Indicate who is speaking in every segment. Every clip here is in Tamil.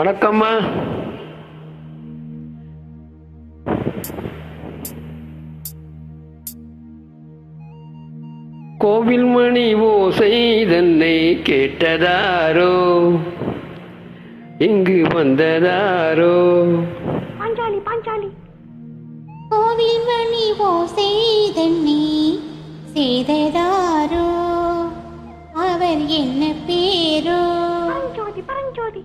Speaker 1: வணக்கம்மா. கோவில் மணி ஓசை தன்னை கேட்டதாரோ, இங்கு வந்ததாரோ?
Speaker 2: பாஞ்சாலி பாஞ்சாலி.
Speaker 3: கோவில் மணி ஓசை தன்னை செய்ததாரோ, அவர் என்ன பேரோ?
Speaker 2: பரஞ்சோதி பரஞ்சோதி.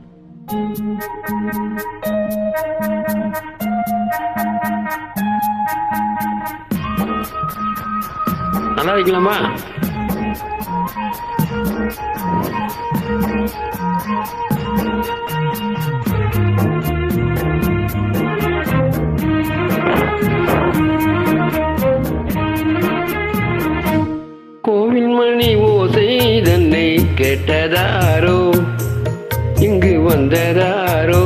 Speaker 1: நல்லா வைக்கலாமா? கோவில் மணி ஓசை தன்னை கேட்டதாரோ, இங்கு வந்ததாரோ?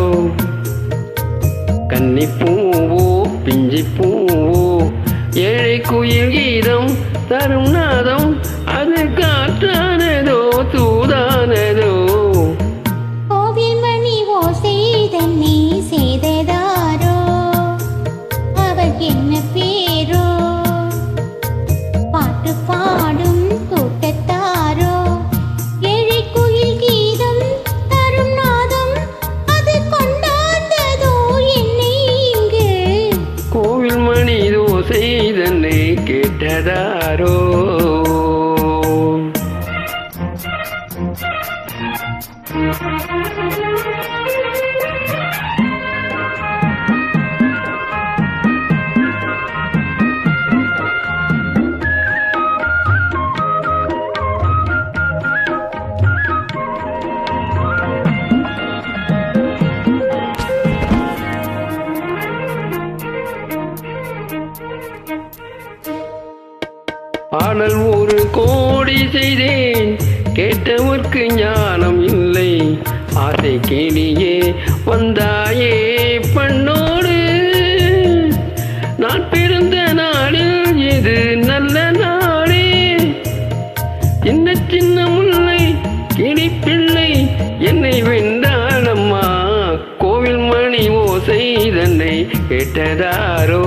Speaker 1: கன்னி பூவோ பிஞ்சி பூவோ, ஏழை குயில் கீதம் தரும் நாதம், அது காற்றானதோ தூதானதோ?
Speaker 3: கோவில் மணி ஓசை தன்னை செய்ததாரோ, அவர் என்ன பேரோ? பாட்டு பாடும் கூட்டத்தாரோ, ஏழை குயில் கீதம் தரும் நாதம், அது கொண்டாந்ததோ என்னை இங்கு?
Speaker 1: கோவில் மணி ஓசை தன்னை கேட்டதாரோ? ஆனால் ஒரு கோடி செய்தேன், கேட்டவர்க்கு ஞானம் இல்லை. ஆசை கேளியே வந்தாயே பண்ணோடு, நான் பிறந்த நாளில் இது நல்ல நாடே. சின்ன சின்ன முல்லை கிளிப்பிள்ளை என்னை வென்றானம்மா, கோவில் மணி ஓசை தன்னை கேட்டதாரோ?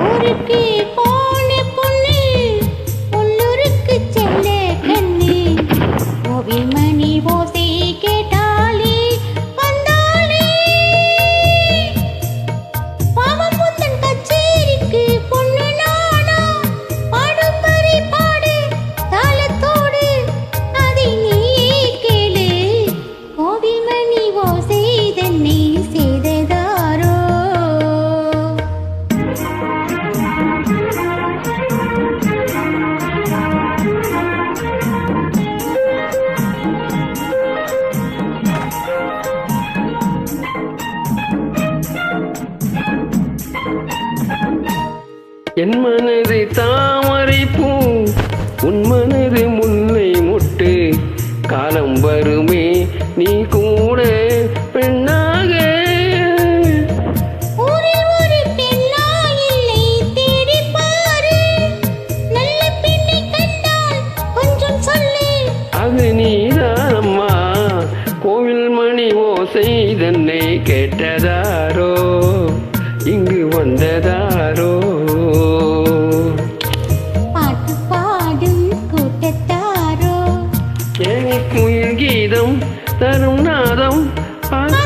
Speaker 3: ஊருக்கு போன பொண்ணு உள்ளூருக்கு செல்ல கண்ணு, கோவில் மணி ஓசை கேட்டாலே வந்தாலே. பாவம் புத்தன் கச்சேரிக்கு பொண்ணு நானா, பாடும் பரி பாடு தாளத்தோடு, அதை நீயே கேளு. கோவில் மணி ஓசை தன்னை செய்ததாரோ?
Speaker 1: என் மனது தாமரை பூ, உன் மனது முல்லை மொட்டு. காலம் வருமே நீ கூட பெண்ணாக,
Speaker 3: ஊரில் ஒரு பெண்ணா இல்லை தேடிப் பாரு, நல்ல பெண்ணை கண்டால் கொஞ்சம் சொல்லு.
Speaker 1: அது நீதானம்மா. கோவில் மணி ஓசை தன்னை கேட்டதாரோ, இங்கு வந்ததாரோ?
Speaker 3: பாட்டு பாடும் கூட்டத்தாரோ,
Speaker 1: ஏழை குயில் கீதம் தரும் நாதம், அது